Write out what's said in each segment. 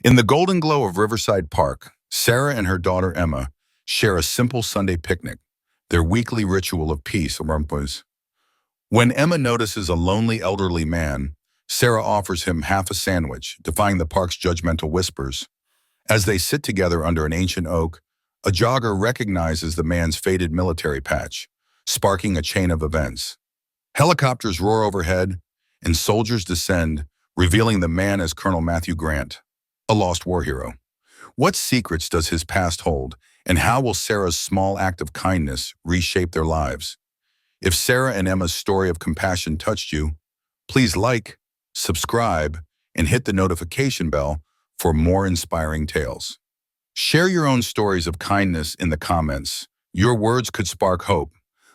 In the golden glow of Riverside Park, Sarah and her daughter Emma share a simple Sunday picnic, their weekly ritual of peace. When Emma notices a lonely elderly man, Sarah offers him half a sandwich, defying the park's judgmental whispers. As they sit together under an ancient oak, a jogger recognizes the man's faded military patch, sparking a chain of events. Helicopters roar overhead, and soldiers descend, revealing the man as Colonel Matthew Grant, a lost war hero. What secrets does his past hold, and how will Sarah's small act of kindness reshape their lives? If Sarah and Emma's story of compassion touched you, please like, subscribe, and hit the notification bell for more inspiring tales. Share your own stories of kindness in the comments. Your words could spark hope.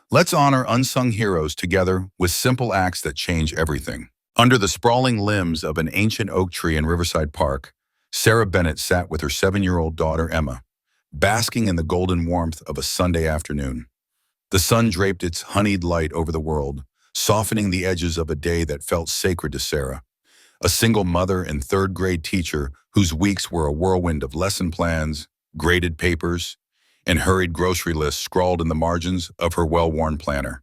Let's honor unsung heroes together with simple acts that change everything. Under the sprawling limbs of an ancient oak tree in Riverside Park, Sarah Bennett sat with her 7-year-old daughter Emma, basking in the golden warmth of a Sunday afternoon. The sun draped its honeyed light over the world, softening the edges of a day that felt sacred to Sarah, a single mother and third-grade teacher whose weeks were a whirlwind of lesson plans, graded papers, and hurried grocery lists scrawled in the margins of her well-worn planner.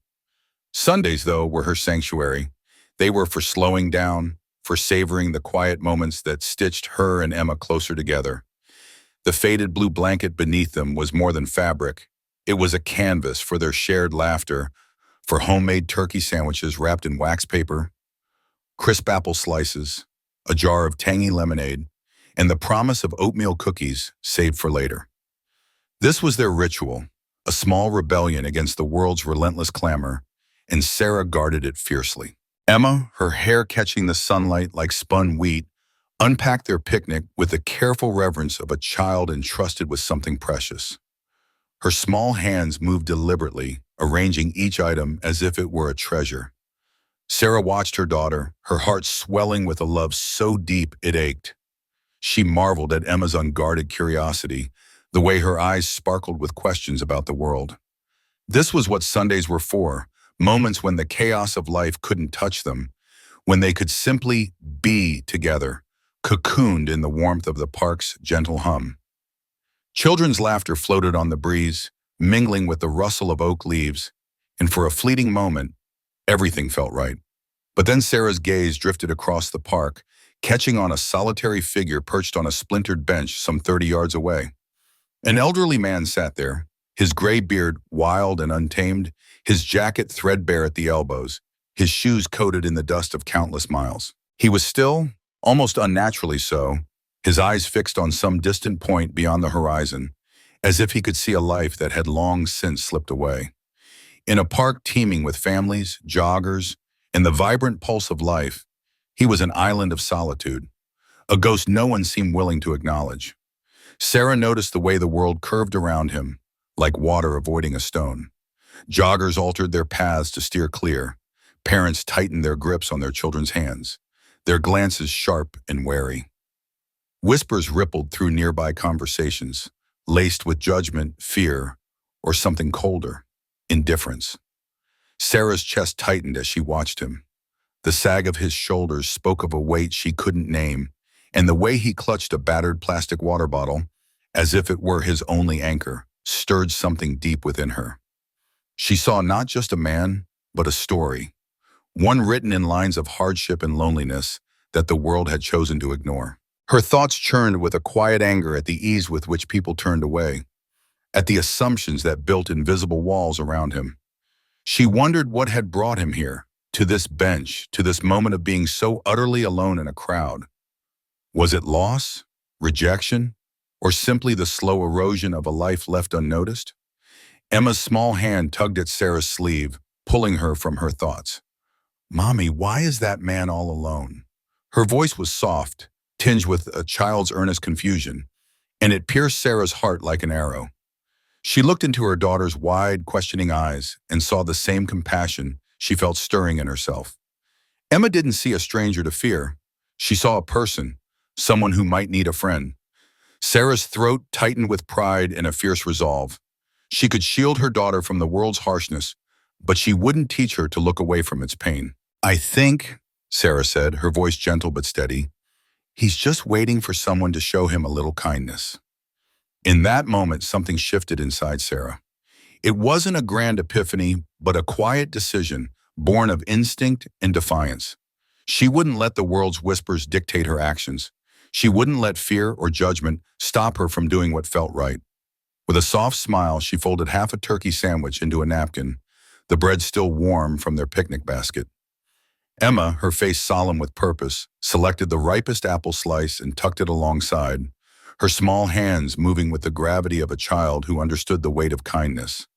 Sundays, though, were her sanctuary. They were for slowing down, for savoring the quiet moments that stitched her and Emma closer together. The faded blue blanket beneath them was more than fabric. It was a canvas for their shared laughter, for homemade turkey sandwiches wrapped in wax paper, crisp apple slices, a jar of tangy lemonade, and the promise of oatmeal cookies saved for later. This was their ritual, a small rebellion against the world's relentless clamor, and Sarah guarded it fiercely. Emma, her hair catching the sunlight like spun wheat, unpacked their picnic with the careful reverence of a child entrusted with something precious. Her small hands moved deliberately, arranging each item as if it were a treasure. Sarah watched her daughter, her heart swelling with a love so deep it ached. She marveled at Emma's unguarded curiosity, the way her eyes sparkled with questions about the world. This was what Sundays were for, moments when the chaos of life couldn't touch them, when they could simply be together, cocooned in the warmth of the park's gentle hum. Children's laughter floated on the breeze, mingling with the rustle of oak leaves, and for a fleeting moment, everything felt right. But then Sarah's gaze drifted across the park, catching on a solitary figure perched on a splintered bench some 30 yards away. An elderly man sat there, his gray beard wild and untamed, his jacket threadbare at the elbows, his shoes coated in the dust of countless miles. He was still, almost unnaturally so, his eyes fixed on some distant point beyond the horizon, as if he could see a life that had long since slipped away. In a park teeming with families, joggers, and the vibrant pulse of life, he was an island of solitude, a ghost no one seemed willing to acknowledge. Sarah noticed the way the world curved around him, like water avoiding a stone. Joggers altered their paths to steer clear. Parents tightened their grips on their children's hands, their glances sharp and wary. Whispers rippled through nearby conversations, laced with judgment, fear, or something colder, indifference. Sarah's chest tightened as she watched him. The sag of his shoulders spoke of a weight she couldn't name, and the way he clutched a battered plastic water bottle, as if it were his only anchor, stirred something deep within her. She saw not just a man, but a story, one written in lines of hardship and loneliness that the world had chosen to ignore. Her thoughts churned with a quiet anger at the ease with which people turned away, at the assumptions that built invisible walls around him. She wondered what had brought him here, to this bench, to this moment of being so utterly alone in a crowd. Was it loss, rejection, or simply the slow erosion of a life left unnoticed? Emma's small hand tugged at Sarah's sleeve, pulling her from her thoughts. "Mommy, why is that man all alone?" Her voice was soft, tinged with a child's earnest confusion, and it pierced Sarah's heart like an arrow. She looked into her daughter's wide, questioning eyes and saw the same compassion she felt stirring in herself. Emma didn't see a stranger to fear. She saw a person, someone who might need a friend. Sarah's throat tightened with pride and a fierce resolve. She could shield her daughter from the world's harshness, but she wouldn't teach her to look away from its pain. "I think," Sarah said, her voice gentle but steady, He's just waiting for someone to show him a little kindness. In that moment, something shifted inside Sarah. It wasn't a grand epiphany, but a quiet decision born of instinct and defiance. She wouldn't let the world's whispers dictate her actions. She wouldn't let fear or judgment stop her from doing what felt right. With a soft smile, she folded half a turkey sandwich into a napkin, the bread still warm from their picnic basket. Emma, her face solemn with purpose, selected the ripest apple slice and tucked it alongside, her small hands moving with the gravity of a child who understood the weight of kindness.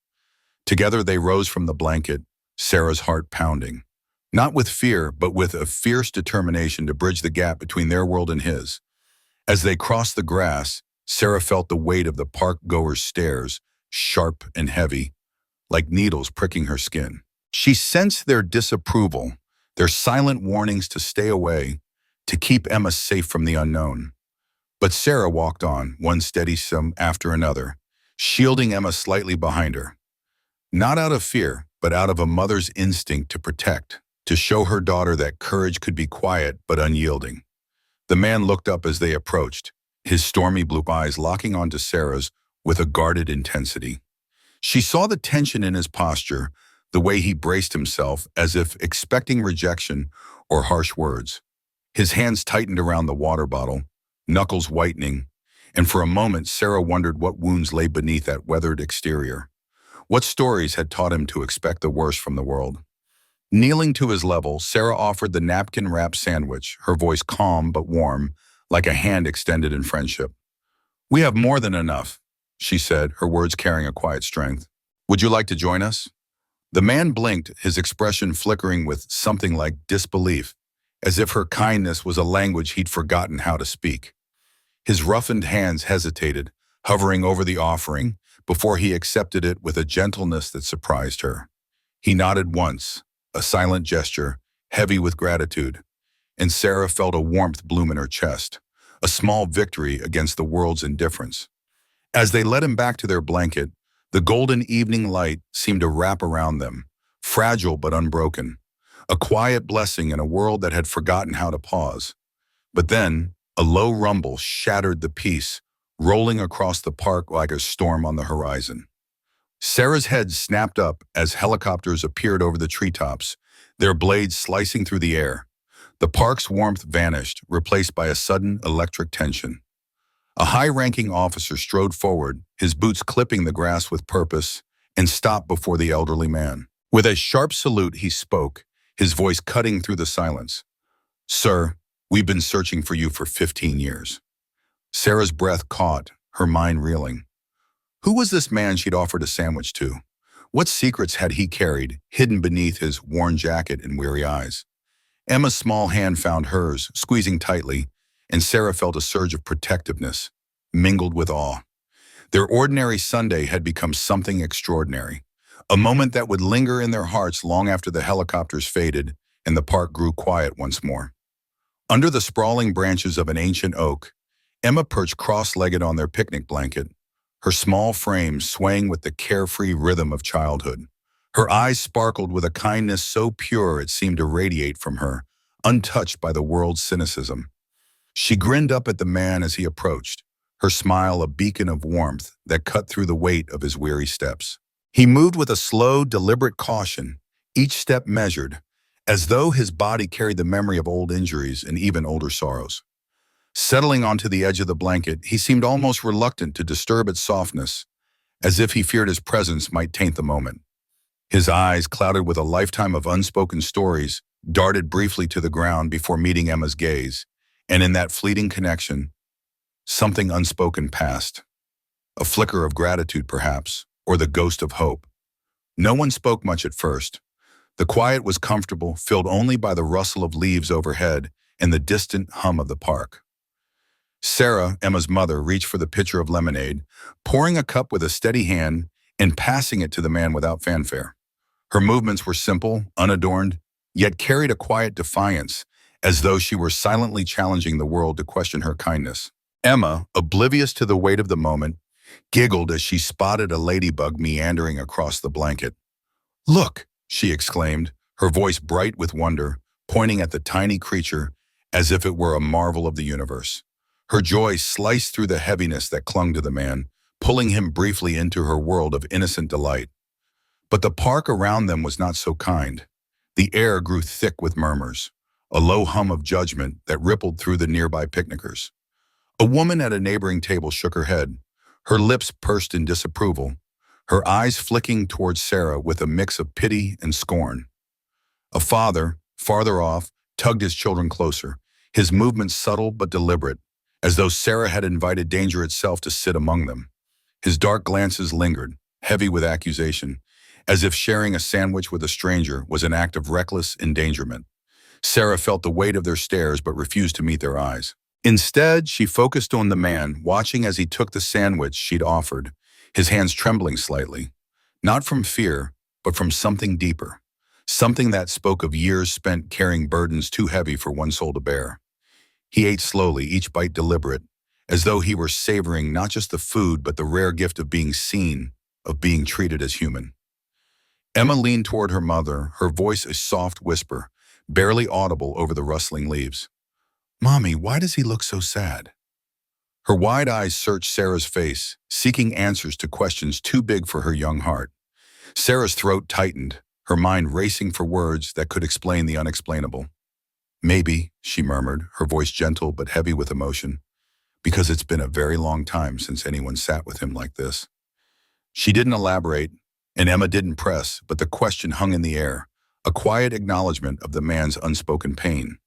Together they rose from the blanket, Sarah's heart pounding. Not with fear, but with a fierce determination to bridge the gap between their world and his. As they crossed the grass, Sarah felt the weight of the park-goers' stares, sharp and heavy, like needles pricking her skin. She sensed their disapproval, their silent warnings to stay away, to keep Emma safe from the unknown. But Sarah walked on, one steady step after another, shielding Emma slightly behind her. Not out of fear, but out of a mother's instinct to protect, to show her daughter that courage could be quiet but unyielding. The man looked up as they approached, his stormy blue eyes locking onto Sarah's with a guarded intensity. She saw the tension in his posture, the way he braced himself as if expecting rejection or harsh words. His hands tightened around the water bottle, knuckles whitening, and for a moment Sarah wondered what wounds lay beneath that weathered exterior. What stories had taught him to expect the worst from the world? Kneeling to his level, Sarah offered the napkin-wrapped sandwich, her voice calm but warm, like a hand extended in friendship. "We have more than enough," she said, her words carrying a quiet strength. "Would you like to join us?" The man blinked, his expression flickering with something like disbelief, as if her kindness was a language he'd forgotten how to speak. His roughened hands hesitated, hovering over the offering, before he accepted it with a gentleness that surprised her. He nodded once, a silent gesture, heavy with gratitude, and Sarah felt a warmth bloom in her chest, a small victory against the world's indifference. As they led him back to their blanket, the golden evening light seemed to wrap around them, fragile but unbroken, a quiet blessing in a world that had forgotten how to pause. But then, a low rumble shattered the peace, rolling across the park like a storm on the horizon. Sarah's head snapped up as helicopters appeared over the treetops, their blades slicing through the air. The park's warmth vanished, replaced by a sudden electric tension. A high-ranking officer strode forward, his boots clipping the grass with purpose, and stopped before the elderly man. With a sharp salute, he spoke, his voice cutting through the silence. "Sir, we've been searching for you for 15 years. Sarah's breath caught, her mind reeling. Who was this man she'd offered a sandwich to? What secrets had he carried, hidden beneath his worn jacket and weary eyes? Emma's small hand found hers, squeezing tightly, and Sarah felt a surge of protectiveness, mingled with awe. Their ordinary Sunday had become something extraordinary, a moment that would linger in their hearts long after the helicopters faded and the park grew quiet once more. Under the sprawling branches of an ancient oak, Emma perched cross-legged on their picnic blanket, her small frame swaying with the carefree rhythm of childhood. Her eyes sparkled with a kindness so pure it seemed to radiate from her, untouched by the world's cynicism. She grinned up at the man as he approached, her smile a beacon of warmth that cut through the weight of his weary steps. He moved with a slow, deliberate caution, each step measured, as though his body carried the memory of old injuries and even older sorrows. Settling onto the edge of the blanket, he seemed almost reluctant to disturb its softness, as if he feared his presence might taint the moment. His eyes, clouded with a lifetime of unspoken stories, darted briefly to the ground before meeting Emma's gaze, and in that fleeting connection, something unspoken passed. A flicker of gratitude, perhaps, or the ghost of hope. No one spoke much at first. The quiet was comfortable, filled only by the rustle of leaves overhead and the distant hum of the park. Sarah, Emma's mother, reached for the pitcher of lemonade, pouring a cup with a steady hand and passing it to the man without fanfare. Her movements were simple, unadorned, yet carried a quiet defiance, as though she were silently challenging the world to question her kindness. Emma, oblivious to the weight of the moment, giggled as she spotted a ladybug meandering across the blanket. "Look!" she exclaimed, her voice bright with wonder, pointing at the tiny creature as if it were a marvel of the universe. Her joy sliced through the heaviness that clung to the man, pulling him briefly into her world of innocent delight. But the park around them was not so kind. The air grew thick with murmurs, a low hum of judgment that rippled through the nearby picnickers. A woman at a neighboring table shook her head, her lips pursed in disapproval, her eyes flicking towards Sarah with a mix of pity and scorn. A father, farther off, tugged his children closer, his movements subtle but deliberate, as though Sarah had invited danger itself to sit among them. His dark glances lingered, heavy with accusation, as if sharing a sandwich with a stranger was an act of reckless endangerment. Sarah felt the weight of their stares but refused to meet their eyes. Instead, she focused on the man, watching as he took the sandwich she'd offered, his hands trembling slightly, not from fear, but from something deeper, something that spoke of years spent carrying burdens too heavy for one soul to bear. He ate slowly, each bite deliberate, as though he were savoring not just the food but the rare gift of being seen, of being treated as human. Emma leaned toward her mother, her voice a soft whisper, barely audible over the rustling leaves. "Mommy, why does he look so sad?" Her wide eyes searched Sarah's face, seeking answers to questions too big for her young heart. Sarah's throat tightened, her mind racing for words that could explain the unexplainable. "Maybe," she murmured, her voice gentle but heavy with emotion, "because it's been a very long time since anyone sat with him like this." She didn't elaborate, and Emma didn't press, but the question hung in the air, a quiet acknowledgement of the man's unspoken pain.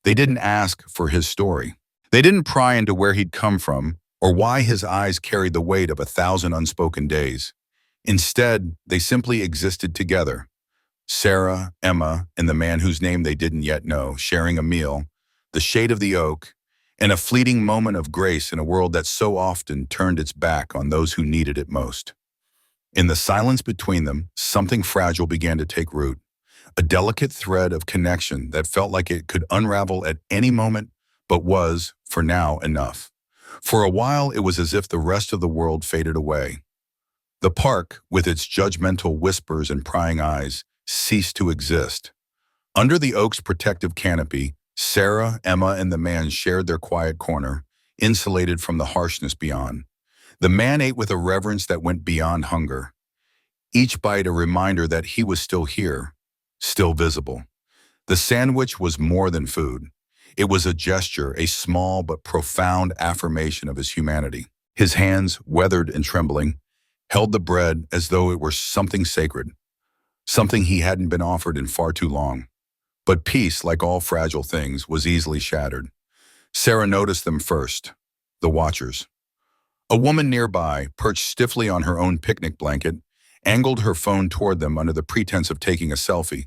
They didn't ask for his story. They didn't pry into where he'd come from or why his eyes carried the weight of 1,000 unspoken days. Instead, they simply existed together. Sarah, Emma, and the man whose name they didn't yet know, sharing a meal, the shade of the oak, and a fleeting moment of grace in a world that so often turned its back on those who needed it most. In the silence between them, something fragile began to take root, a delicate thread of connection that felt like it could unravel at any moment, but was, for now, enough. For a while, it was as if the rest of the world faded away. The park, with its judgmental whispers and prying eyes, ceased to exist. Under the oak's protective canopy, Sarah, Emma, and the man shared their quiet corner, insulated from the harshness beyond. The man ate with a reverence that went beyond hunger, each bite a reminder that he was still here, still visible. The sandwich was more than food. It was a gesture, a small but profound affirmation of his humanity. His hands, weathered and trembling, held the bread as though it were something sacred, something he hadn't been offered in far too long. But peace, like all fragile things, was easily shattered. Sarah noticed them first, the watchers. A woman nearby, perched stiffly on her own picnic blanket, angled her phone toward them under the pretense of taking a selfie.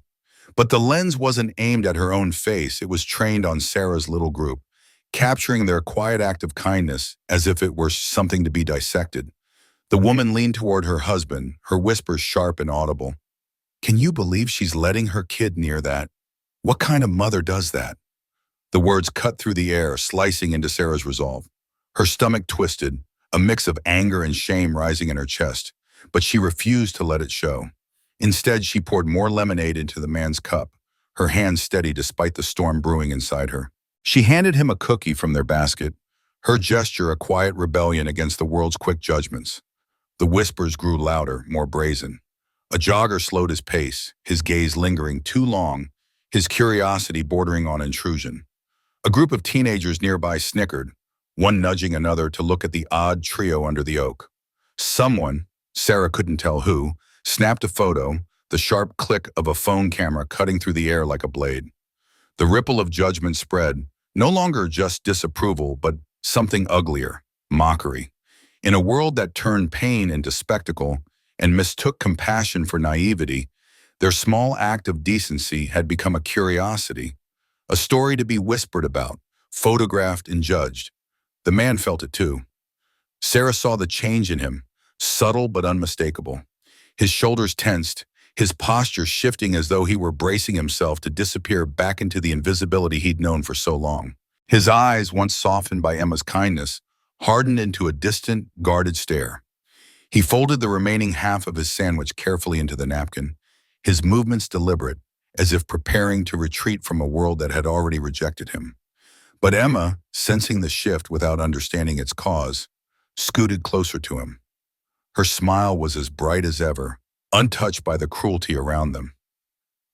But the lens wasn't aimed at her own face, it was trained on Sarah's little group, capturing their quiet act of kindness as if it were something to be dissected. The woman leaned toward her husband, her whispers sharp and audible. "Can you believe she's letting her kid near that? What kind of mother does that?" The words cut through the air, slicing into Sarah's resolve. Her stomach twisted, a mix of anger and shame rising in her chest, but she refused to let it show. Instead, she poured more lemonade into the man's cup, her hands steady despite the storm brewing inside her. She handed him a cookie from their basket, her gesture a quiet rebellion against the world's quick judgments. The whispers grew louder, more brazen. A jogger slowed his pace, his gaze lingering too long, his curiosity bordering on intrusion. A group of teenagers nearby snickered, one nudging another to look at the odd trio under the oak. Someone, Sarah couldn't tell who, snapped a photo, the sharp click of a phone camera cutting through the air like a blade. The ripple of judgment spread, no longer just disapproval, but something uglier, mockery. In a world that turned pain into spectacle and mistook compassion for naivety, their small act of decency had become a curiosity, a story to be whispered about, photographed and judged. The man felt it too. Sarah saw the change in him, subtle but unmistakable. His shoulders tensed, his posture shifting as though he were bracing himself to disappear back into the invisibility he'd known for so long. His eyes, once softened by Emma's kindness, hardened into a distant, guarded stare. He folded the remaining half of his sandwich carefully into the napkin, his movements deliberate, as if preparing to retreat from a world that had already rejected him. But Emma, sensing the shift without understanding its cause, scooted closer to him. Her smile was as bright as ever, untouched by the cruelty around them.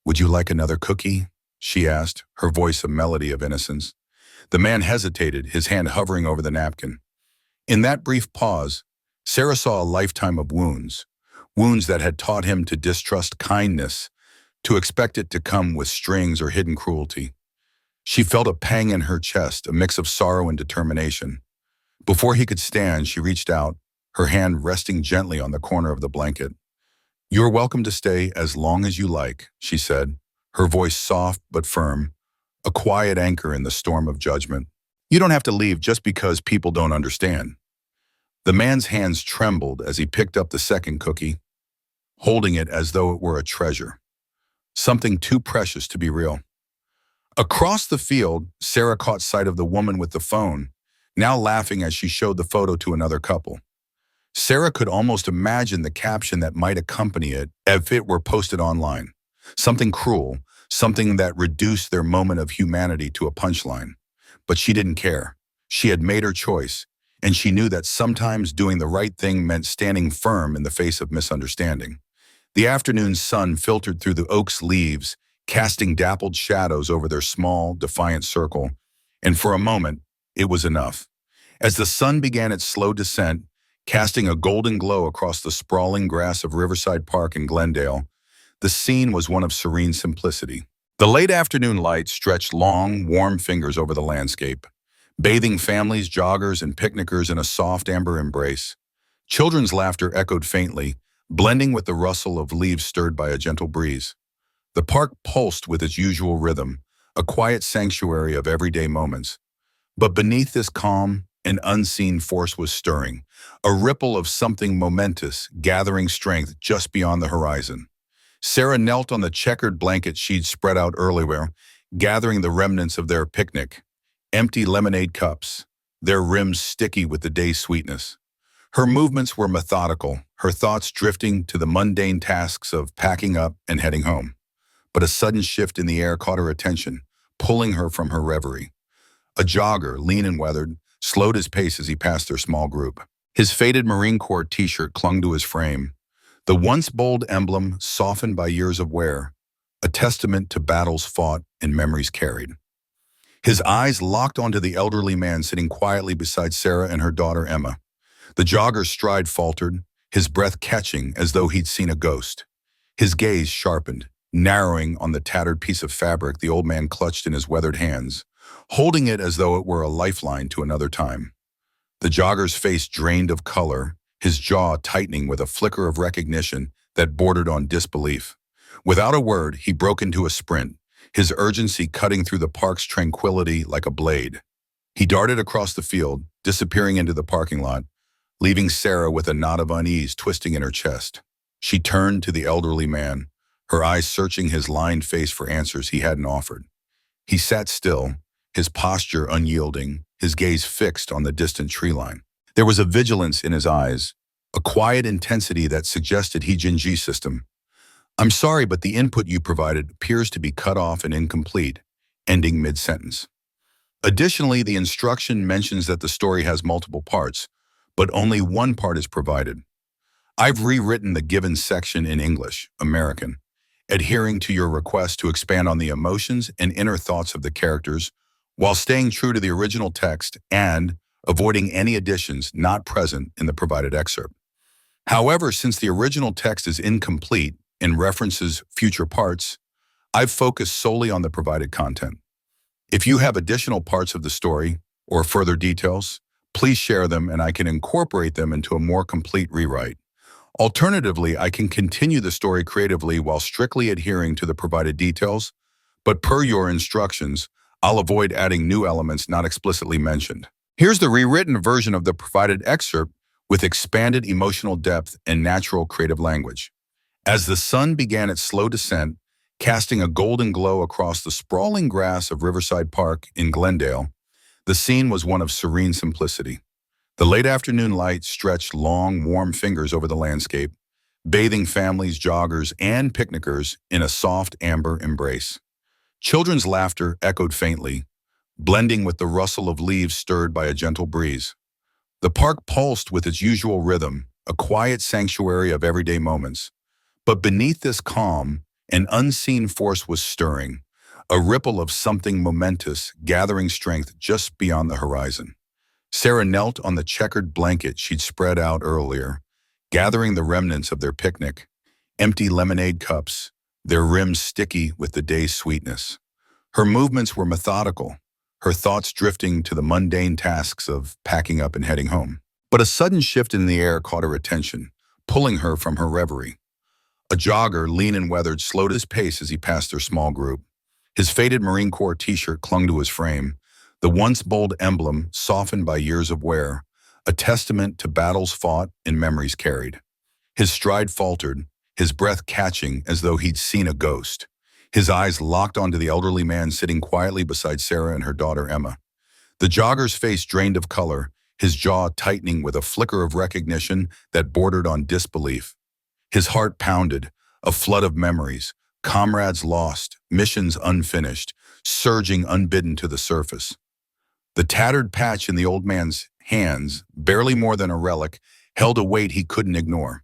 "Would you like another cookie?" she asked, her voice a melody of innocence. The man hesitated, his hand hovering over the napkin. In that brief pause, Sarah saw a lifetime of wounds, wounds that had taught him to distrust kindness, to expect it to come with strings or hidden cruelty. She felt a pang in her chest, a mix of sorrow and determination. Before he could stand, she reached out, her hand resting gently on the corner of the blanket. "You're welcome to stay as long as you like," she said, her voice soft but firm, a quiet anchor in the storm of judgment. "You don't have to leave just because people don't understand." The man's hands trembled as he picked up the second cookie, holding it as though it were a treasure, something too precious to be real. Across the field, Sarah caught sight of the woman with the phone, now laughing as she showed the photo to another couple. Sarah could almost imagine the caption that might accompany it if it were posted online. Something cruel, something that reduced their moment of humanity to a punchline. But she didn't care. She had made her choice, and she knew that sometimes doing the right thing meant standing firm in the face of misunderstanding. The afternoon sun filtered through the oak's leaves, casting dappled shadows over their small, defiant circle, and for a moment, it was enough. As the sun began its slow descent, casting a golden glow across the sprawling grass of Riverside Park in Glendale, the scene was one of serene simplicity. The late afternoon light stretched long, warm fingers over the landscape, bathing families, joggers, and picnickers in a soft amber embrace. Children's laughter echoed faintly, blending with the rustle of leaves stirred by a gentle breeze. The park pulsed with its usual rhythm, a quiet sanctuary of everyday moments. But beneath this calm, an unseen force was stirring, a ripple of something momentous, gathering strength just beyond the horizon. Sarah knelt on the checkered blanket she'd spread out earlier, gathering the remnants of their picnic, empty lemonade cups, their rims sticky with the day's sweetness. Her movements were methodical, her thoughts drifting to the mundane tasks of packing up and heading home. But a sudden shift in the air caught her attention, pulling her from her reverie. A jogger, lean and weathered, slowed his pace as he passed their small group. His faded Marine Corps t-shirt clung to his frame, the once bold emblem softened by years of wear, a testament to battles fought and memories carried. His eyes locked onto the elderly man sitting quietly beside Sarah and her daughter Emma. The jogger's stride faltered, his breath catching as though he'd seen a ghost. His gaze sharpened, narrowing on the tattered piece of fabric the old man clutched in his weathered hands, holding it as though it were a lifeline to another time. The jogger's face drained of color, his jaw tightening with a flicker of recognition that bordered on disbelief. Without a word, he broke into a sprint, his urgency cutting through the park's tranquility like a blade. He darted across the field, disappearing into the parking lot, leaving Sarah with a knot of unease twisting in her chest. She turned to the elderly man, her eyes searching his lined face for answers he hadn't offered. He sat still, his posture unyielding, his gaze fixed on the distant tree line. There was a vigilance in his eyes, a quiet intensity that suggested G system. "I'm sorry, but the input you provided appears to be cut off and incomplete," ending mid-sentence. Additionally, the instruction mentions that the story has multiple parts, but only one part is provided. "I've rewritten the given section in English, American, adhering to your request to expand on the emotions and inner thoughts of the characters while staying true to the original text and avoiding any additions not present in the provided excerpt. However, since the original text is incomplete and references future parts, I've focused solely on the provided content. If you have additional parts of the story or further details, please share them and I can incorporate them into a more complete rewrite. Alternatively, I can continue the story creatively while strictly adhering to the provided details, but per your instructions, I'll avoid adding new elements not explicitly mentioned." Here's the rewritten version of the provided excerpt with expanded emotional depth and natural creative language. As the sun began its slow descent, casting a golden glow across the sprawling grass of Riverside Park in Glendale, the scene was one of serene simplicity. The late afternoon light stretched long, warm fingers over the landscape, bathing families, joggers, and picnickers in a soft amber embrace. Children's laughter echoed faintly, blending with the rustle of leaves stirred by a gentle breeze. The park pulsed with its usual rhythm, a quiet sanctuary of everyday moments. But beneath this calm, an unseen force was stirring, a ripple of something momentous gathering strength just beyond the horizon. Sarah knelt on the checkered blanket she'd spread out earlier, gathering the remnants of their picnic, empty lemonade cups, their rims sticky with the day's sweetness. Her movements were methodical, her thoughts drifting to the mundane tasks of packing up and heading home. But a sudden shift in the air caught her attention, pulling her from her reverie. A jogger, lean and weathered, slowed his pace as he passed their small group. His faded Marine Corps t-shirt clung to his frame, the once bold emblem softened by years of wear, a testament to battles fought and memories carried. His stride faltered, his breath catching as though he'd seen a ghost. His eyes locked onto the elderly man sitting quietly beside Sarah and her daughter Emma. The jogger's face drained of color, his jaw tightening with a flicker of recognition that bordered on disbelief. His heart pounded, a flood of memories, comrades lost, missions unfinished, surging unbidden to the surface. The tattered patch in the old man's hands, barely more than a relic, held a weight he couldn't ignore.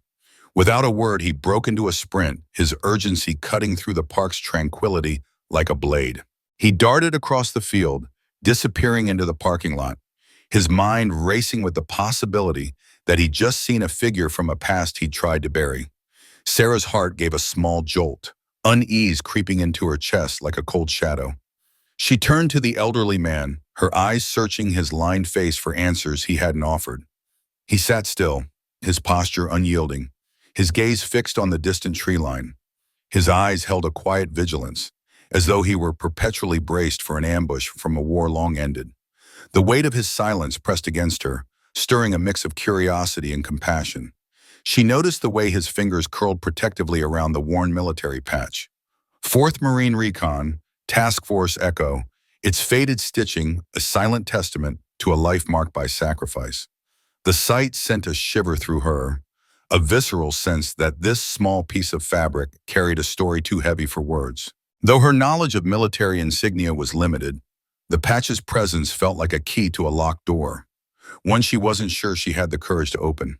Without a word, he broke into a sprint, his urgency cutting through the park's tranquility like a blade. He darted across the field, disappearing into the parking lot, his mind racing with the possibility that he'd just seen a figure from a past he'd tried to bury. Sarah's heart gave a small jolt, unease creeping into her chest like a cold shadow. She turned to the elderly man, her eyes searching his lined face for answers he hadn't offered. He sat still, his posture unyielding, his gaze fixed on the distant tree line. His eyes held a quiet vigilance, as though he were perpetually braced for an ambush from a war long ended. The weight of his silence pressed against her, stirring a mix of curiosity and compassion. She noticed the way his fingers curled protectively around the worn military patch. 4th Marine Recon, Task Force Echo, its faded stitching a silent testament to a life marked by sacrifice. The sight sent a shiver through her, a visceral sense that this small piece of fabric carried a story too heavy for words. Though her knowledge of military insignia was limited, the patch's presence felt like a key to a locked door, one she wasn't sure she had the courage to open.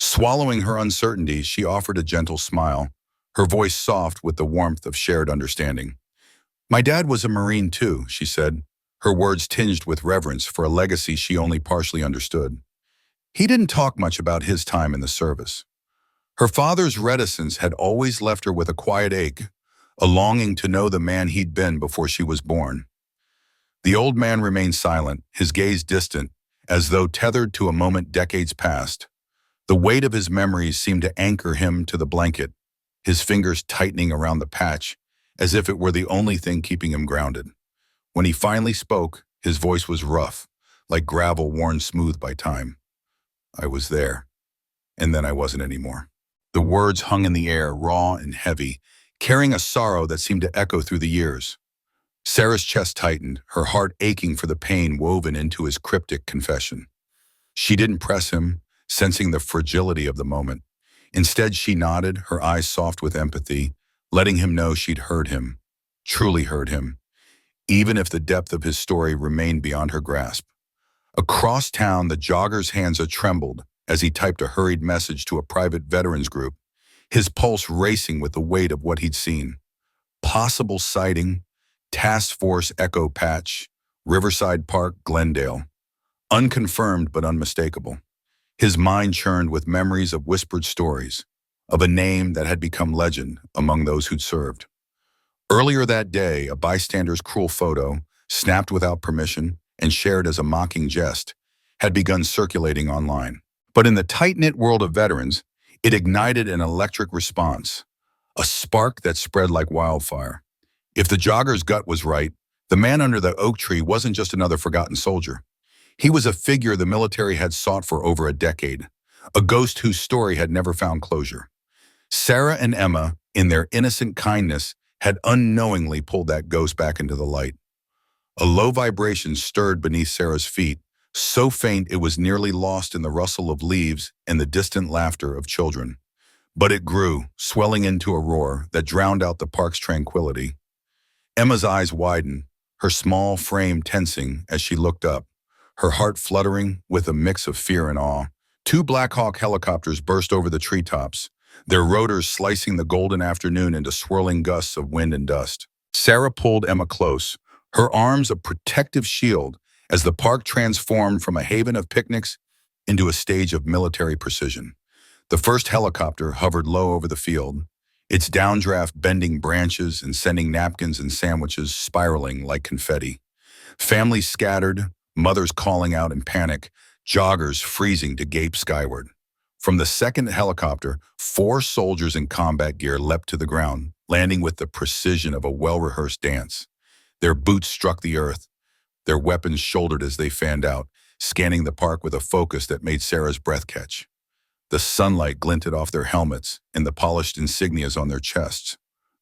Swallowing her uncertainty, she offered a gentle smile, her voice soft with the warmth of shared understanding. "My dad was a Marine too," she said, her words tinged with reverence for a legacy she only partially understood. He didn't talk much about his time in the service. Her father's reticence had always left her with a quiet ache, a longing to know the man he'd been before she was born. The old man remained silent, his gaze distant, as though tethered to a moment decades past. The weight of his memories seemed to anchor him to the blanket, his fingers tightening around the patch, as if it were the only thing keeping him grounded. When he finally spoke, his voice was rough, like gravel worn smooth by time. "I was there, and then I wasn't anymore." The words hung in the air, raw and heavy, carrying a sorrow that seemed to echo through the years. Sarah's chest tightened, her heart aching for the pain woven into his cryptic confession. She didn't press him, sensing the fragility of the moment. Instead, she nodded, her eyes soft with empathy, letting him know she'd heard him, truly heard him, even if the depth of his story remained beyond her grasp. Across town, the jogger's hands trembled as he typed a hurried message to a private veterans group, his pulse racing with the weight of what he'd seen. Possible sighting, Task Force Echo Patch, Riverside Park, Glendale. Unconfirmed but unmistakable. His mind churned with memories of whispered stories, of a name that had become legend among those who'd served. Earlier that day, a bystander's cruel photo, snapped without permission and shared as a mocking jest, had begun circulating online. But in the tight-knit world of veterans, it ignited an electric response, a spark that spread like wildfire. If the jogger's gut was right, the man under the oak tree wasn't just another forgotten soldier. He was a figure the military had sought for over a decade, a ghost whose story had never found closure. Sarah and Emma, in their innocent kindness, had unknowingly pulled that ghost back into the light. A low vibration stirred beneath Sarah's feet, so faint it was nearly lost in the rustle of leaves and the distant laughter of children. But it grew, swelling into a roar that drowned out the park's tranquility. Emma's eyes widened, her small frame tensing as she looked up, her heart fluttering with a mix of fear and awe. Two Black Hawk helicopters burst over the treetops, their rotors slicing the golden afternoon into swirling gusts of wind and dust. Sarah pulled Emma close, her arms a protective shield as the park transformed from a haven of picnics into a stage of military precision. The first helicopter hovered low over the field, its downdraft bending branches and sending napkins and sandwiches spiraling like confetti. Families scattered, mothers calling out in panic, joggers freezing to gape skyward. From the second helicopter, 4 soldiers in combat gear leapt to the ground, landing with the precision of a well-rehearsed dance. Their boots struck the earth, their weapons shouldered as they fanned out, scanning the park with a focus that made Sarah's breath catch. The sunlight glinted off their helmets and the polished insignias on their chests.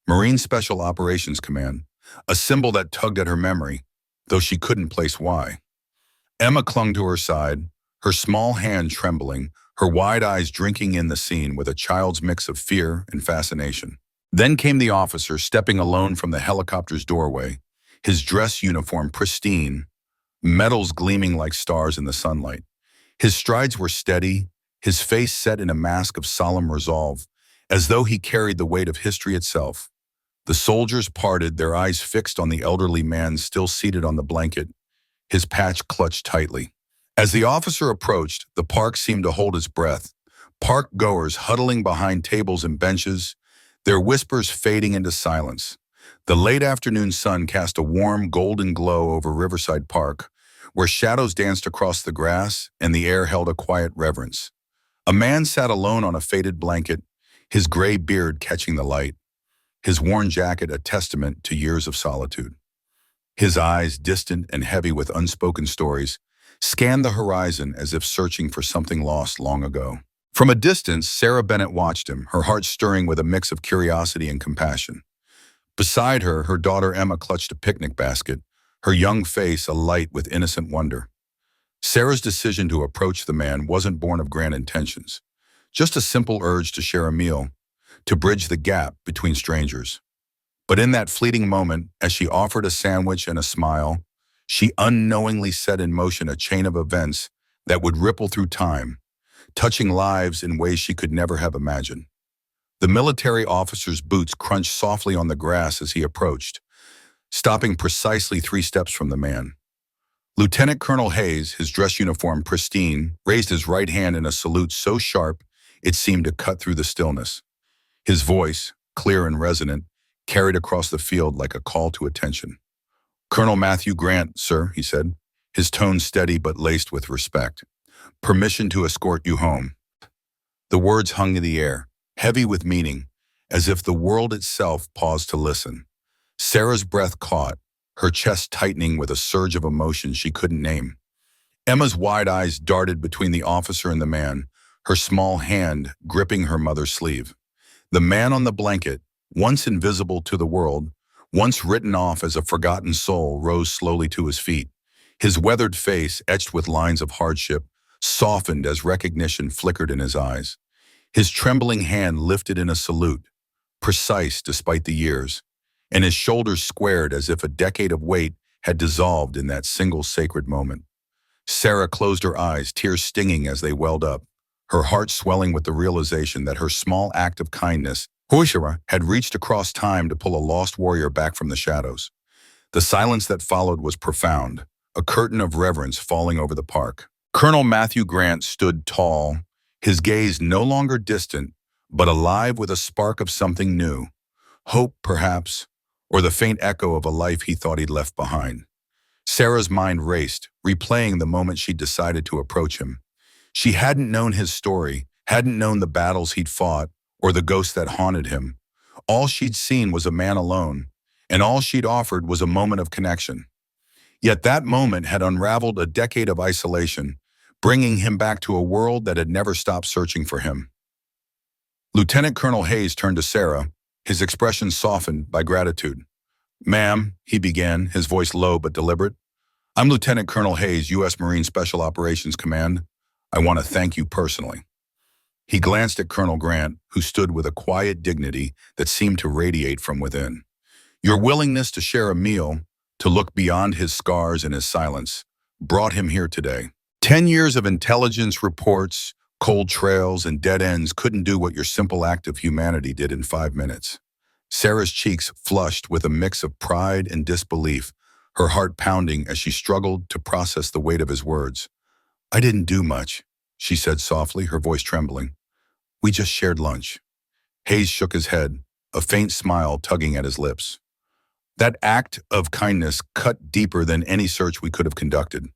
Marine Special Operations Command, a symbol that tugged at her memory, though she couldn't place why. Emma clung to her side, her small hand trembling, her wide eyes drinking in the scene with a child's mix of fear and fascination. Then came the officer stepping alone from the helicopter's doorway, his dress uniform pristine, medals gleaming like stars in the sunlight. His strides were steady, his face set in a mask of solemn resolve, as though he carried the weight of history itself. The soldiers parted, their eyes fixed on the elderly man still seated on the blanket, his patch clutched tightly. As the officer approached, the park seemed to hold its breath, park goers huddling behind tables and benches, their whispers fading into silence. The late afternoon sun cast a warm, golden glow over Riverside Park, where shadows danced across the grass and the air held a quiet reverence. A man sat alone on a faded blanket, his gray beard catching the light, his worn jacket a testament to years of solitude. His eyes, distant and heavy with unspoken stories, scanned the horizon as if searching for something lost long ago. From a distance, Sarah Bennett watched him, her heart stirring with a mix of curiosity and compassion. Beside her, her daughter Emma clutched a picnic basket, her young face alight with innocent wonder. Sarah's decision to approach the man wasn't born of grand intentions, just a simple urge to share a meal, to bridge the gap between strangers. But in that fleeting moment, as she offered a sandwich and a smile, she unknowingly set in motion a chain of events that would ripple through time, touching lives in ways she could never have imagined. The military officer's boots crunched softly on the grass as he approached, stopping precisely 3 steps from the man. Lieutenant Colonel Hayes, his dress uniform pristine, raised his right hand in a salute so sharp it seemed to cut through the stillness. His voice, clear and resonant, carried across the field like a call to attention. "Colonel Matthew Grant, sir," he said, his tone steady but laced with respect. "Permission to escort you home." The words hung in the air, heavy with meaning, as if the world itself paused to listen. Sarah's breath caught, her chest tightening with a surge of emotion she couldn't name. Emma's wide eyes darted between the officer and the man, her small hand gripping her mother's sleeve. The man on the blanket, once invisible to the world, once written off as a forgotten soul, rose slowly to his feet. His weathered face, etched with lines of hardship, softened as recognition flickered in his eyes. His trembling hand lifted in a salute, precise despite the years, and his shoulders squared as if a decade of weight had dissolved in that single sacred moment. Sarah closed her eyes, tears stinging as they welled up, her heart swelling with the realization that her small act of kindness had reached across time to pull a lost warrior back from the shadows. The silence that followed was profound, a curtain of reverence falling over the park. Colonel Matthew Grant stood tall, his gaze no longer distant, but alive with a spark of something new. Hope, perhaps, or the faint echo of a life he thought he'd left behind. Sarah's mind raced, replaying the moment she'd decided to approach him. She hadn't known his story, hadn't known the battles he'd fought, or the ghosts that haunted him. All she'd seen was a man alone, and all she'd offered was a moment of connection. Yet that moment had unraveled a decade of isolation, bringing him back to a world that had never stopped searching for him. Lieutenant Colonel Hayes turned to Sarah, his expression softened by gratitude. "Ma'am," he began, his voice low but deliberate, "I'm Lieutenant Colonel Hayes, U.S. Marine Special Operations Command. I want to thank you personally." He glanced at Colonel Grant, who stood with a quiet dignity that seemed to radiate from within. "Your willingness to share a meal, to look beyond his scars and his silence, brought him here today. 10 years of intelligence reports, cold trails, and dead ends couldn't do what your simple act of humanity did in 5 minutes. Sarah's cheeks flushed with a mix of pride and disbelief, her heart pounding as she struggled to process the weight of his words. "I didn't do much," she said softly, her voice trembling. "We just shared lunch." Hayes shook his head, a faint smile tugging at his lips. That act of kindness cut deeper than any search we could have conducted.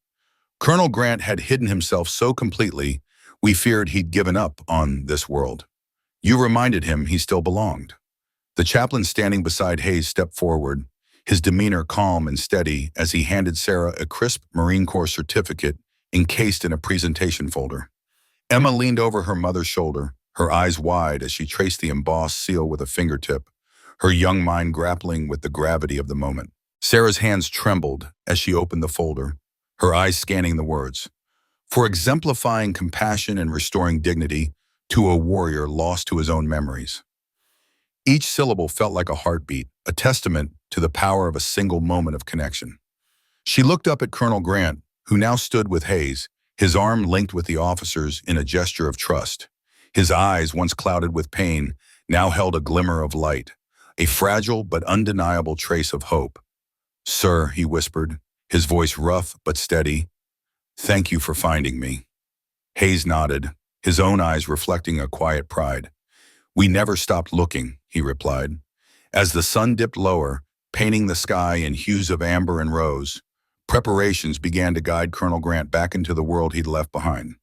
Colonel Grant had hidden himself so completely, we feared he'd given up on this world. You reminded him he still belonged. The chaplain standing beside Hayes stepped forward, his demeanor calm and steady as he handed Sarah a crisp Marine Corps certificate encased in a presentation folder. Emma leaned over her mother's shoulder, her eyes wide as she traced the embossed seal with a fingertip, her young mind grappling with the gravity of the moment. Sarah's hands trembled as she opened the folder, her eyes scanning the words. "For exemplifying compassion and restoring dignity to a warrior lost to his own memories." Each syllable felt like a heartbeat, a testament to the power of a single moment of connection. She looked up at Colonel Grant, who now stood with Hayes, his arm linked with the officer's in a gesture of trust. His eyes, once clouded with pain, now held a glimmer of light, a fragile but undeniable trace of hope. "Sir," he whispered, his voice rough but steady, "thank you for finding me." Hayes nodded, his own eyes reflecting a quiet pride. "We never stopped looking," he replied. As the sun dipped lower, painting the sky in hues of amber and rose, preparations began to guide Colonel Grant back into the world he'd left behind.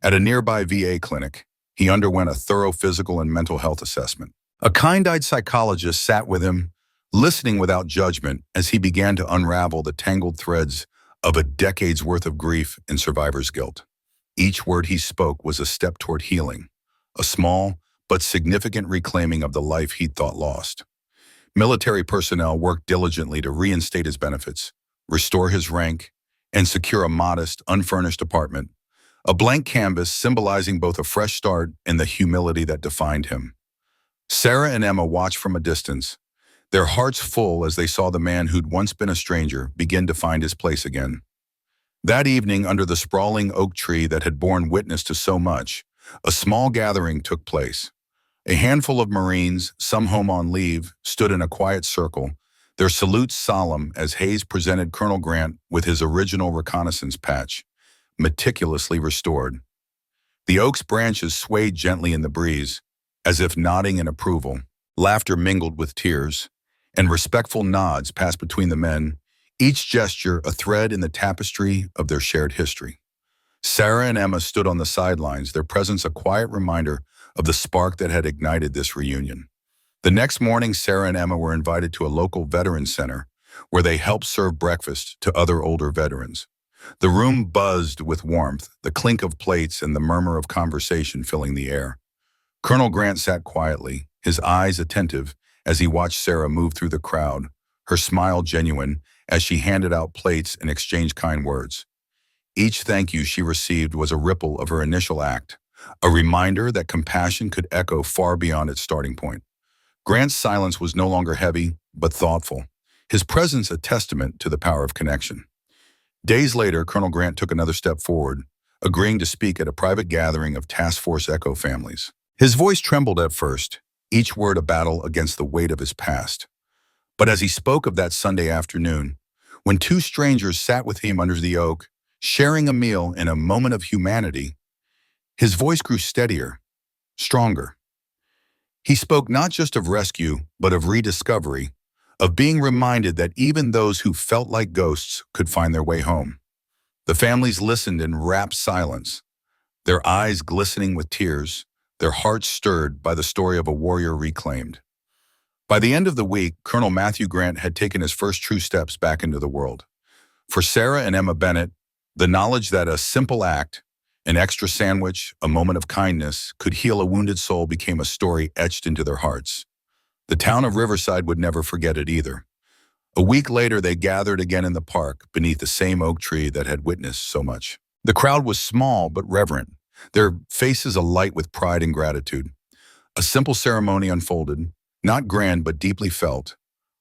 At a nearby VA clinic, he underwent a thorough physical and mental health assessment. A kind-eyed psychologist sat with him, listening without judgment as he began to unravel the tangled threads of a decade's worth of grief and survivor's guilt. Each word he spoke was a step toward healing, a small but significant reclaiming of the life he'd thought lost. Military personnel worked diligently to reinstate his benefits, restore his rank, and secure a modest, unfurnished apartment, a blank canvas symbolizing both a fresh start and the humility that defined him. Sarah and Emma watched from a distance, their hearts full as they saw the man who'd once been a stranger begin to find his place again. That evening, under the sprawling oak tree that had borne witness to so much, a small gathering took place. A handful of Marines, some home on leave, stood in a quiet circle, their salutes solemn as Hayes presented Colonel Grant with his original reconnaissance patch, meticulously restored. The oak's branches swayed gently in the breeze, as if nodding in approval. Laughter mingled with tears, and respectful nods passed between the men, each gesture a thread in the tapestry of their shared history. Sarah and Emma stood on the sidelines, their presence a quiet reminder of the spark that had ignited this reunion. The next morning, Sarah and Emma were invited to a local veterans center where they helped serve breakfast to other older veterans. The room buzzed with warmth, the clink of plates and the murmur of conversation filling the air. Colonel Grant sat quietly, his eyes attentive as he watched Sarah move through the crowd, her smile genuine as she handed out plates and exchanged kind words. Each thank you she received was a ripple of her initial act, a reminder that compassion could echo far beyond its starting point. Grant's silence was no longer heavy, but thoughtful, his presence a testament to the power of connection. Days later, Colonel Grant took another step forward, agreeing to speak at a private gathering of Task Force Echo families. His voice trembled at first, each word a battle against the weight of his past. But as he spoke of that Sunday afternoon, when two strangers sat with him under the oak, sharing a meal in a moment of humanity, his voice grew steadier, stronger. He spoke not just of rescue, but of rediscovery, of being reminded that even those who felt like ghosts could find their way home. The families listened in rapt silence, their eyes glistening with tears, their hearts stirred by the story of a warrior reclaimed. By the end of the week, Colonel Matthew Grant had taken his first true steps back into the world. For Sarah and Emma Bennett, the knowledge that a simple act, an extra sandwich, a moment of kindness, could heal a wounded soul became a story etched into their hearts. The town of Riverside would never forget it either. A week later, they gathered again in the park beneath the same oak tree that had witnessed so much. The crowd was small but reverent, their faces alight with pride and gratitude. A simple ceremony unfolded, not grand but deeply felt,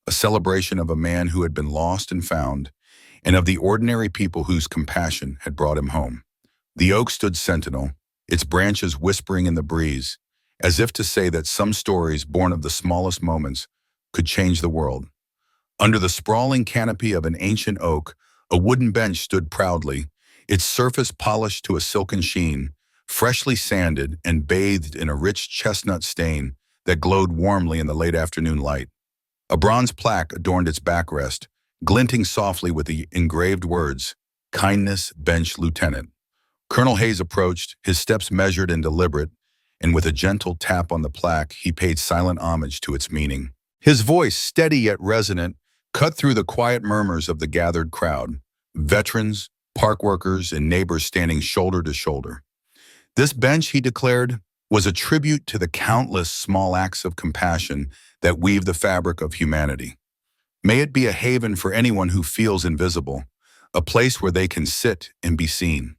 a celebration of a man who had been lost and found, and of the ordinary people whose compassion had brought him home. The oak stood sentinel, its branches whispering in the breeze, as if to say that some stories born of the smallest moments could change the world. Under the sprawling canopy of an ancient oak, a wooden bench stood proudly, its surface polished to a silken sheen, freshly sanded and bathed in a rich chestnut stain that glowed warmly in the late afternoon light. A bronze plaque adorned its backrest, glinting softly with the engraved words, "Kindness Bench Lieutenant." Colonel Hayes approached, his steps measured and deliberate, and with a gentle tap on the plaque, he paid silent homage to its meaning. His voice, steady yet resonant, cut through the quiet murmurs of the gathered crowd, veterans, park workers, and neighbors standing shoulder to shoulder. This bench, he declared, was a tribute to the countless small acts of compassion that weave the fabric of humanity. May it be a haven for anyone who feels invisible, a place where they can sit and be seen.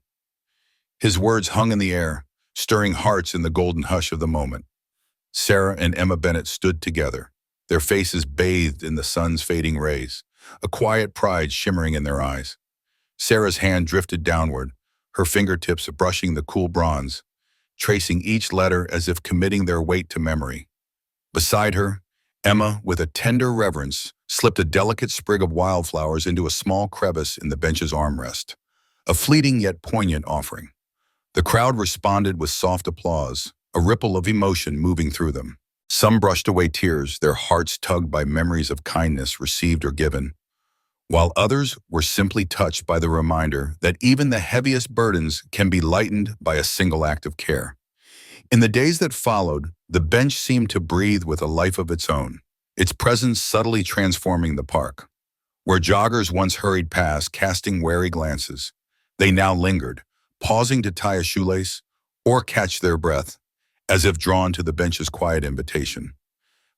His words hung in the air, stirring hearts in the golden hush of the moment. Sarah and Emma Bennett stood together, their faces bathed in the sun's fading rays, a quiet pride shimmering in their eyes. Sarah's hand drifted downward, her fingertips brushing the cool bronze, tracing each letter as if committing their weight to memory. Beside her, Emma, with a tender reverence, slipped a delicate sprig of wildflowers into a small crevice in the bench's armrest, a fleeting yet poignant offering. The crowd responded with soft applause, a ripple of emotion moving through them. Some brushed away tears, their hearts tugged by memories of kindness received or given, while others were simply touched by the reminder that even the heaviest burdens can be lightened by a single act of care. In the days that followed, the bench seemed to breathe with a life of its own, its presence subtly transforming the park. Where joggers once hurried past, casting wary glances, they now lingered, pausing to tie a shoelace or catch their breath, as if drawn to the bench's quiet invitation.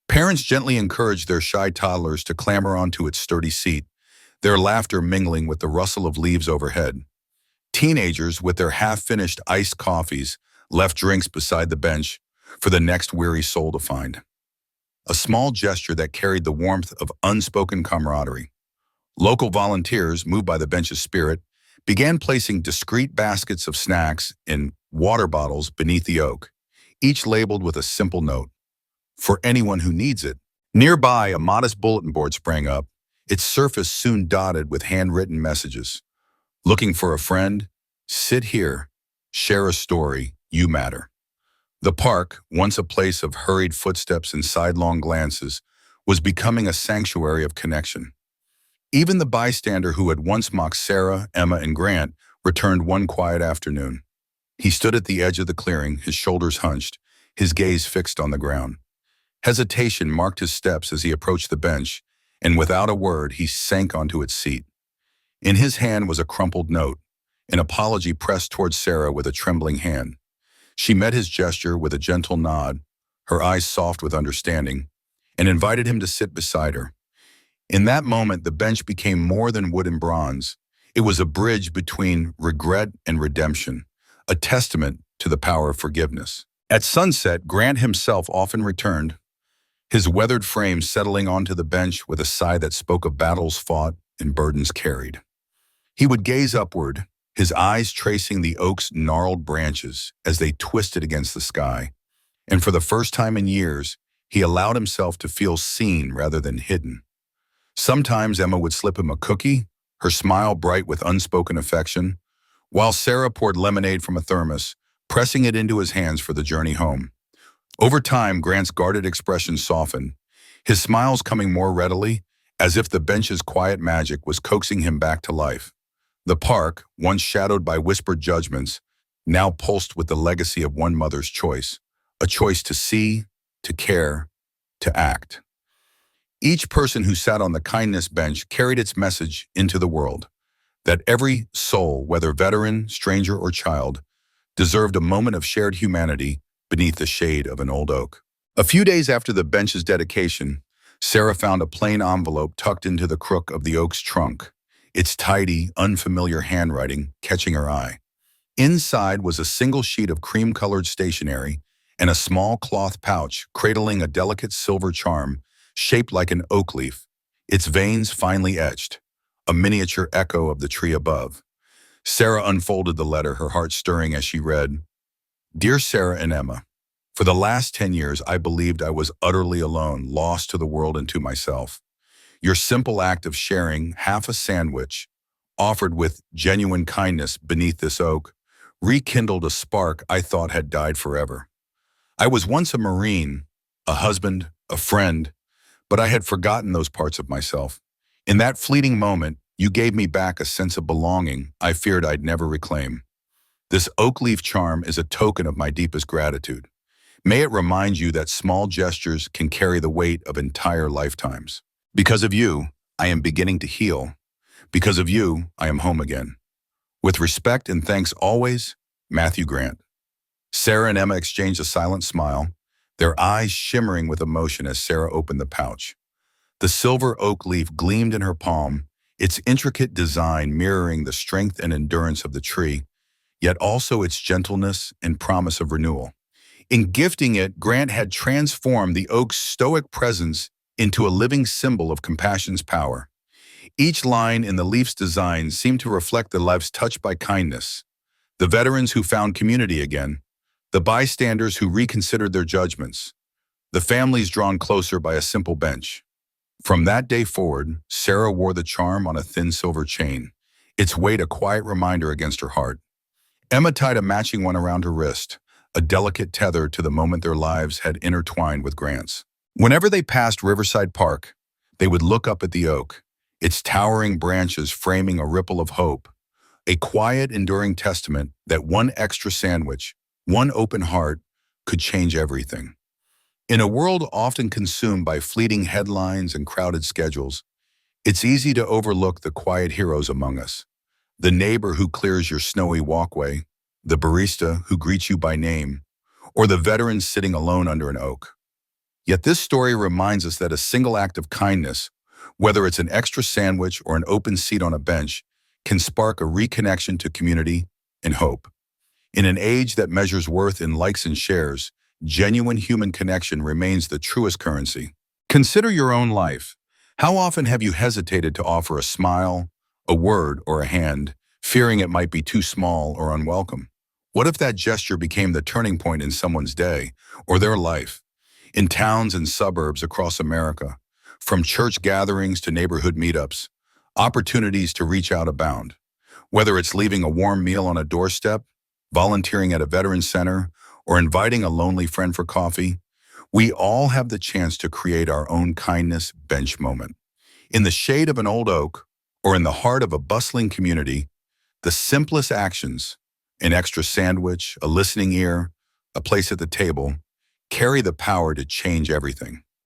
Parents gently encouraged their shy toddlers to clamber onto its sturdy seat, their laughter mingling with the rustle of leaves overhead. Teenagers, with their half-finished iced coffees, left drinks beside the bench for the next weary soul to find. A small gesture that carried the warmth of unspoken camaraderie. Local volunteers, moved by the bench's spirit, began placing discreet baskets of snacks in water bottles beneath the oak, each labeled with a simple note, "For anyone who needs it." Nearby, a modest bulletin board sprang up, its surface soon dotted with handwritten messages. "Looking for a friend? Sit here. Share a story. You matter." The park, once a place of hurried footsteps and sidelong glances, was becoming a sanctuary of connection. Even the bystander who had once mocked Sarah, Emma, and Grant returned one quiet afternoon. He stood at the edge of the clearing, his shoulders hunched, his gaze fixed on the ground. Hesitation marked his steps as he approached the bench, and without a word, he sank onto its seat. In his hand was a crumpled note, an apology pressed towards Sarah with a trembling hand. She met his gesture with a gentle nod, her eyes soft with understanding, and invited him to sit beside her. In that moment, the bench became more than wood and bronze. It was a bridge between regret and redemption, a testament to the power of forgiveness. At sunset, Grant himself often returned, his weathered frame settling onto the bench with a sigh that spoke of battles fought and burdens carried. He would gaze upward, his eyes tracing the oak's gnarled branches as they twisted against the sky, and for the first time in years, he allowed himself to feel seen rather than hidden. Sometimes Emma would slip him a cookie, her smile bright with unspoken affection, while Sarah poured lemonade from a thermos, pressing it into his hands for the journey home. Over time, Grant's guarded expression softened, his smiles coming more readily, as if the bench's quiet magic was coaxing him back to life. The park, once shadowed by whispered judgments, now pulsed with the legacy of one mother's choice, a choice to see, to care, to act. Each person who sat on the kindness bench carried its message into the world, that every soul, whether veteran, stranger, or child, deserved a moment of shared humanity beneath the shade of an old oak. A few days after the bench's dedication, Sarah found a plain envelope tucked into the crook of the oak's trunk, its tidy, unfamiliar handwriting catching her eye. Inside was a single sheet of cream-colored stationery and a small cloth pouch cradling a delicate silver charm shaped like an oak leaf, its veins finely etched, a miniature echo of the tree above. Sarah unfolded the letter, her heart stirring as she read, "Dear Sarah and Emma, for the last 10 years I believed I was utterly alone, lost to the world and to myself. Your simple act of sharing half a sandwich, offered with genuine kindness beneath this oak, rekindled a spark I thought had died forever. I was once a Marine, a husband, a friend, but I had forgotten those parts of myself. In that fleeting moment, you gave me back a sense of belonging I feared I'd never reclaim. This oak leaf charm is a token of my deepest gratitude. May it remind you that small gestures can carry the weight of entire lifetimes. Because of you, I am beginning to heal. Because of you, I am home again. With respect and thanks always, Matthew Grant." Sarah and Emma exchanged a silent smile, their eyes shimmering with emotion as Sarah opened the pouch. The silver oak leaf gleamed in her palm, its intricate design mirroring the strength and endurance of the tree, yet also its gentleness and promise of renewal. In gifting it, Grant had transformed the oak's stoic presence into a living symbol of compassion's power. Each line in the leaf's design seemed to reflect the lives touched by kindness, the veterans who found community again, the bystanders who reconsidered their judgments, the families drawn closer by a simple bench. From that day forward, Sarah wore the charm on a thin silver chain, its weight a quiet reminder against her heart. Emma tied a matching one around her wrist, a delicate tether to the moment their lives had intertwined with Grant's. Whenever they passed Riverside Park, they would look up at the oak, its towering branches framing a ripple of hope, a quiet, enduring testament that one extra sandwich, one open heart, could change everything. In a world often consumed by fleeting headlines and crowded schedules, it's easy to overlook the quiet heroes among us. The neighbor who clears your snowy walkway, the barista who greets you by name, or the veteran sitting alone under an oak. Yet this story reminds us that a single act of kindness, whether it's an extra sandwich or an open seat on a bench, can spark a reconnection to community and hope. In an age that measures worth in likes and shares, genuine human connection remains the truest currency. Consider your own life. How often have you hesitated to offer a smile, a word, or a hand, fearing it might be too small or unwelcome? What if that gesture became the turning point in someone's day or their life? In towns and suburbs across America, from church gatherings to neighborhood meetups, opportunities to reach out abound. Whether it's leaving a warm meal on a doorstep, volunteering at a veterans center, or inviting a lonely friend for coffee, we all have the chance to create our own kindness bench moment. In the shade of an old oak, or in the heart of a bustling community, the simplest actions, an extra sandwich, a listening ear, a place at the table, carry the power to change everything.